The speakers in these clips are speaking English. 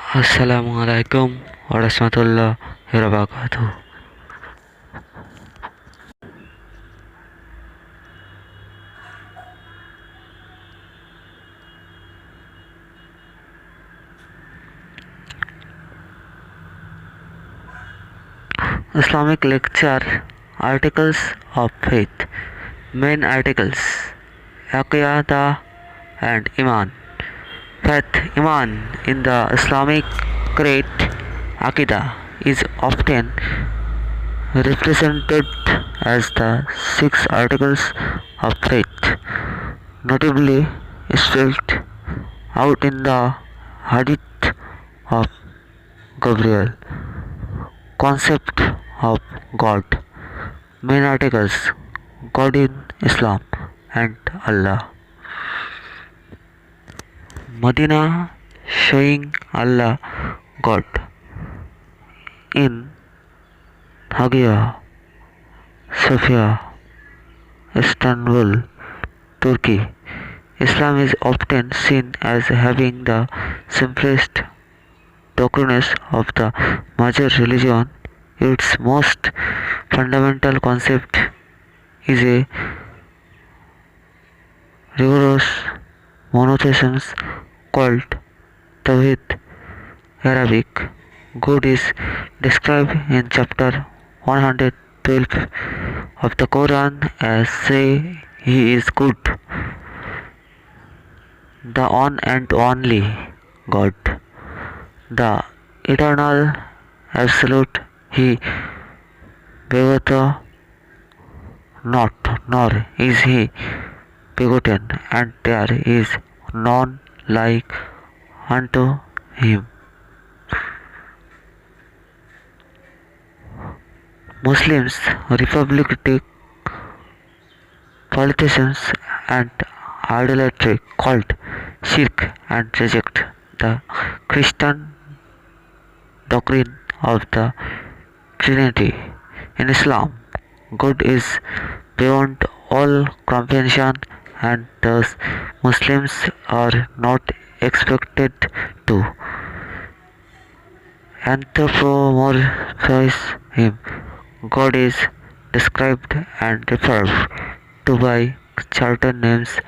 Assalamualaikum warahmatullahi wabarakatuh. Islamic lecture Articles of Faith. Main articles Aqidah and Iman. Faith Iman in the Islamic creed Aqidah is often represented as the 6 articles of faith, notably spelled out in the Hadith of Gabriel. Concept of God. Main articles God in Islam and Allah. Medina showing Allah God. In Hagia Sophia, Istanbul, Turkey. Islam is often seen as having the simplest doctrines of the major religion. Its most fundamental concept is a rigorous monotheism called Tawhid. Arabic. God is described in chapter 112 of the Quran as say He is good, the one and only God, the eternal absolute. He begotten not, nor is He begotten, and there is none like unto Him. Muslims, republic, polytheism and idolatry called shirk and reject the Christian doctrine of the Trinity. In Islam, God is beyond all comprehension, and thus Muslims are not expected to anthropomorphize Him. God is described and referred to by certain names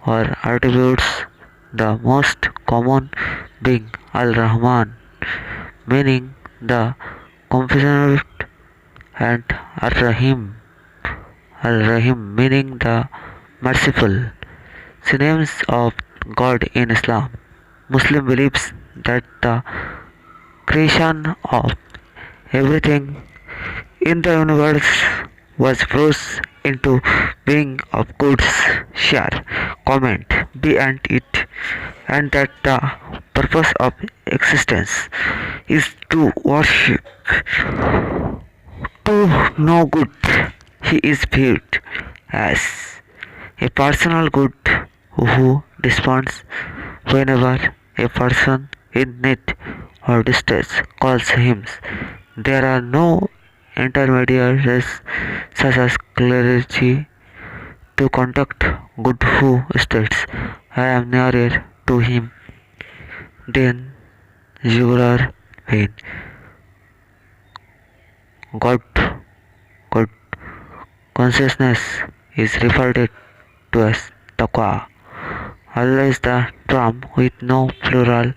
or attributes, the most common being Al-Rahman, meaning the compassionate, and Ar-Rahim, meaning the merciful. Synonyms of God in Islam. Muslim believes that the creation of everything in the universe was brought into being of God's share, comment, behind it, and that the purpose of existence is to worship, to know good. He is viewed as a personal good who responds whenever a person in need or distress calls him. There are no intermediaries such as clergy to conduct good who states, I am nearer to him than you are vain. God, God consciousness is referred to as taqwa. Allah is the term with no plural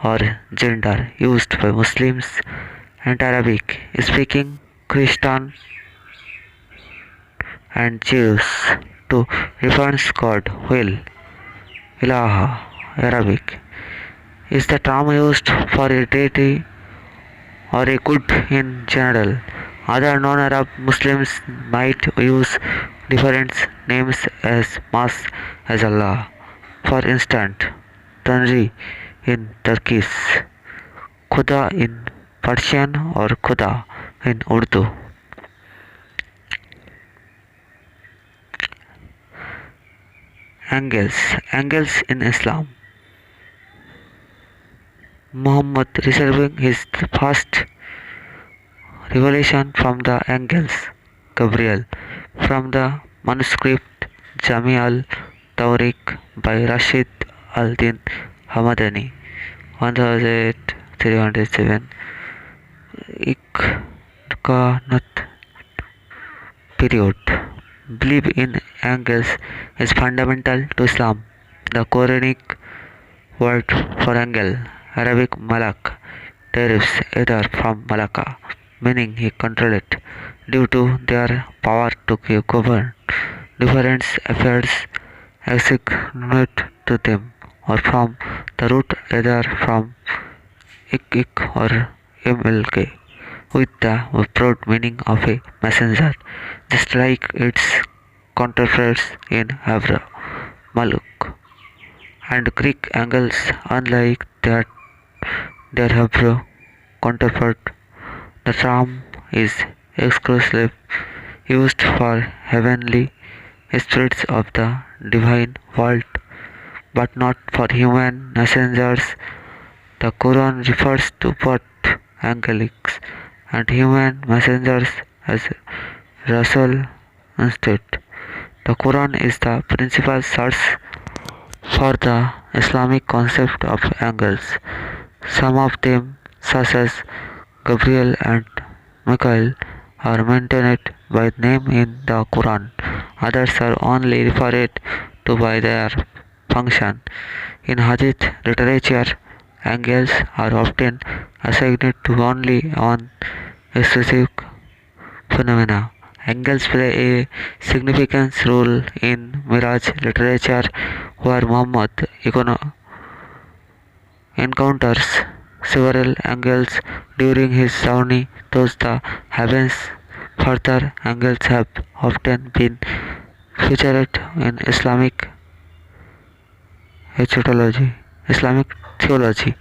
or gender used by Muslims and Arabic speaking Christian and Jews to reference God. Will Ilaha Arabic is the term used for a deity or a good in general. Other non-Arab Muslims might use different names as much as Allah. For instance, Tanri in Turkish, Khuda in Persian, or Khuda in Urdu. Angels in Islam. Muhammad receiving his first revelation from the angels Gabriel from the manuscript Jami al-Tawriq by Rashid al-Din Hamadani 1000 307 Iqanat period. Belief in angels is fundamental to Islam. The Quranic word for angel, Arabic malak, derives either from malaka, meaning he controlled, due to their power to govern different affairs assigned to them, or from the root either from ik or mlk, with the broad meaning of a messenger, just like its counterparts in Hebrew, Maluk, and Greek angels, unlike their Hebrew counterpart. The term is exclusively used for heavenly spirits of the divine world, but not for human messengers. The Quran refers to both angelic and human messengers as Rasul instead. The Quran is the principal source for the Islamic concept of angels. Some of them, such as Gabriel and Michael, are mentioned by name in the Quran. Others are only referred to by their function. In Hadith literature, angels are often assigned to only one specific phenomena. Angels play a significant role in Miraj literature, where Muhammad encounters several angels during his journey through the heavens. Further, angels have often been featured in Islamic theology,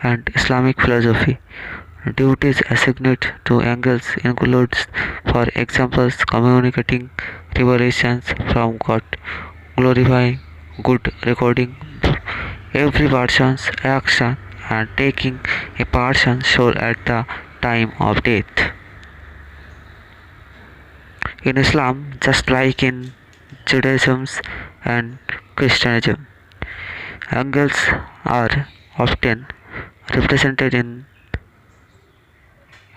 and Islamic philosophy. Duties assigned to angels includes, for example, communicating revelations from God, glorifying good, recording every person's action, and taking a person's soul at the time of death. In Islam, just like in Judaism and Christianism, angels are often represented in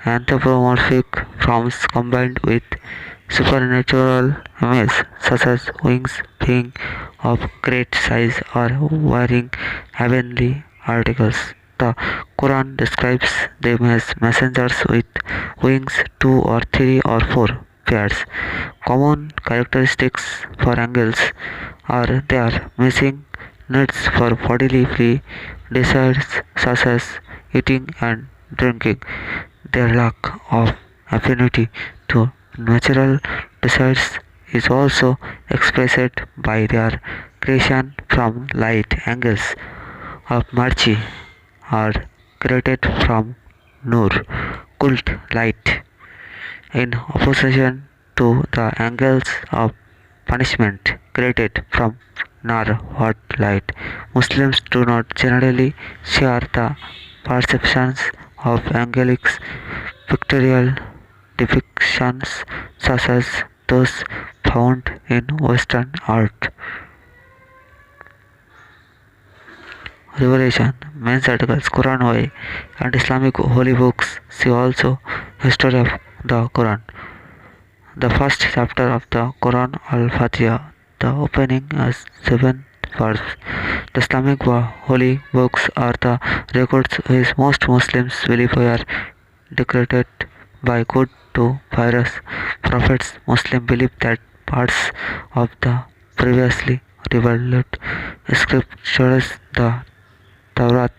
anthropomorphic forms combined with supernatural images, such as wings, being of great size, or wearing heavenly articles. The Quran describes them as messengers with wings, 2 or 3 or 4 pairs. Common characteristics for angels are their missing needs for bodily free desires, such as eating and drinking, their lack of affinity to natural desires is also expressed by their creation from light. Angels of mercy are created from nur, cult light, in opposition to the angels of punishment created from nar, hot light. Muslims do not generally share the perceptions of angelic pictorial depictions, such as those found in Western art. Revelation, men's articles, Quran Way, and Islamic holy books. See also history of the Quran. The first chapter of the Quran, Al-Fatiha, the opening as 7 verse. The Islamic holy books are the records which most Muslims believe were decreed by God to various prophets. Muslims believe that parts of the previously revealed scriptures, the Torah,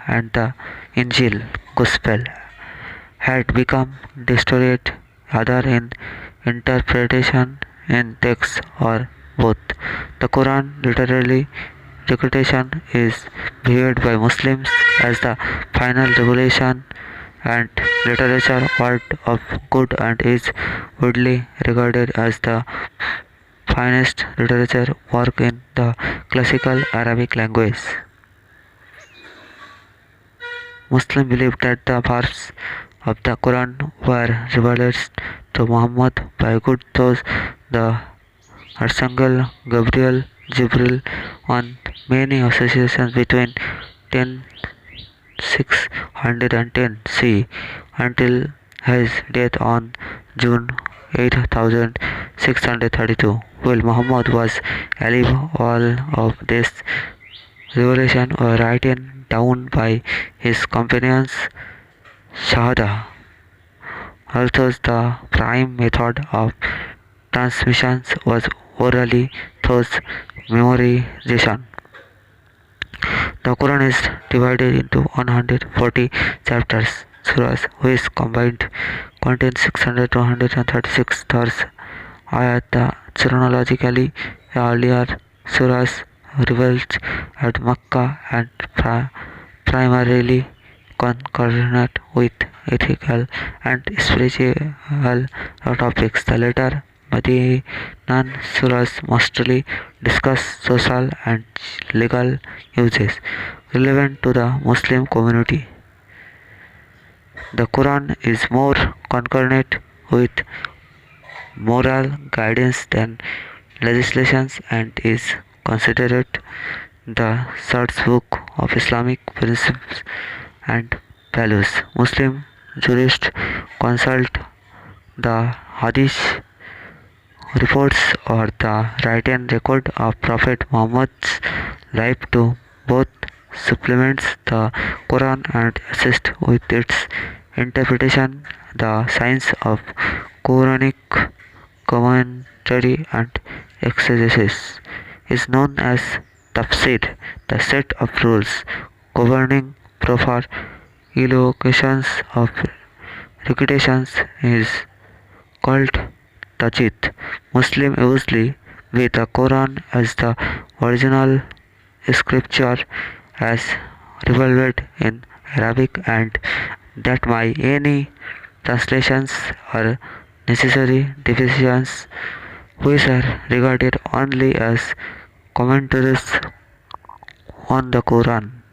and the Injil, Gospel, had become distorted, either in interpretation, in text, or both. The Quran literally recitation is viewed by Muslims as the final revelation and literature word of God, and is widely regarded as the finest literature work in the classical Arabic language. Muslims believe that the verses of the Quran were revealed to Muhammad by God through the Archangel Gabriel, Jibril, on many associations between 10 1610 C until his death on June 8632. While Muhammad was alive, all of this revelation were written down by his companions Shahada. Although the prime method of transmission was orally through memorization. The Quran is divided into 140 chapters, surahs, which combined contain 600 to 136 verses. The chronologically earlier surahs revealed at Makkah and primarily concerned with ethical and spiritual topics. The later Medinan surahs mostly discuss social and legal uses relevant to the Muslim community. The Quran is more concerned with moral guidance than legislations and is considered the source book of Islamic principles and values. Muslim jurists consult the Hadith reports or the written record of Prophet Muhammad's life to both supplements the Quran and assist with its interpretation. The science of Quranic commentary and exegesis is known as tafsir. The set of rules governing proper elocutions of recitations is called tajid. Muslims usually view the Quran as the original scripture as revealed in Arabic and that by any translations are necessary deviations which are regarded only as commentaries on the Quran.